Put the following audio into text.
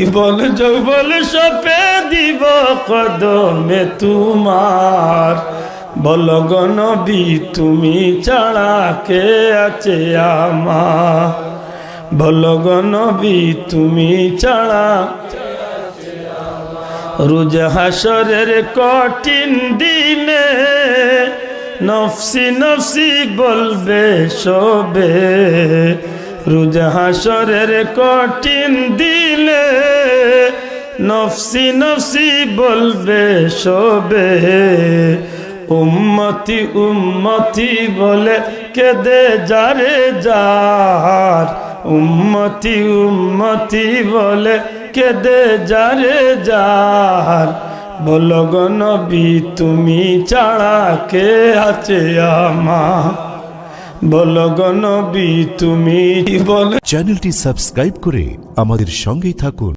জীবন যৌবন সপে দিব কদমে তোমার। বলো গো নবী তুমি ছাড়া কে আছে আমার, বলো গো নবী তুমি ছাড়া। রোজ হাসরের কঠিন দিনে নফসি নফসি বলবে সবে, রোজ হাসরের কঠিন দিনে নফসি নফসি বলবে সবে। উম্মতি উম্মতি বলে কেঁদে যারে যার, উম্মতি উম্মতি বলে কেঁদে যারে যার। বলো গো নবী তুমি ছাড়া কে আছে আমার, বলো গো নবী তুমি বলে। চ্যানেলটি সাবস্ক্রাইব করে আমাদের সঙ্গেই থাকুন।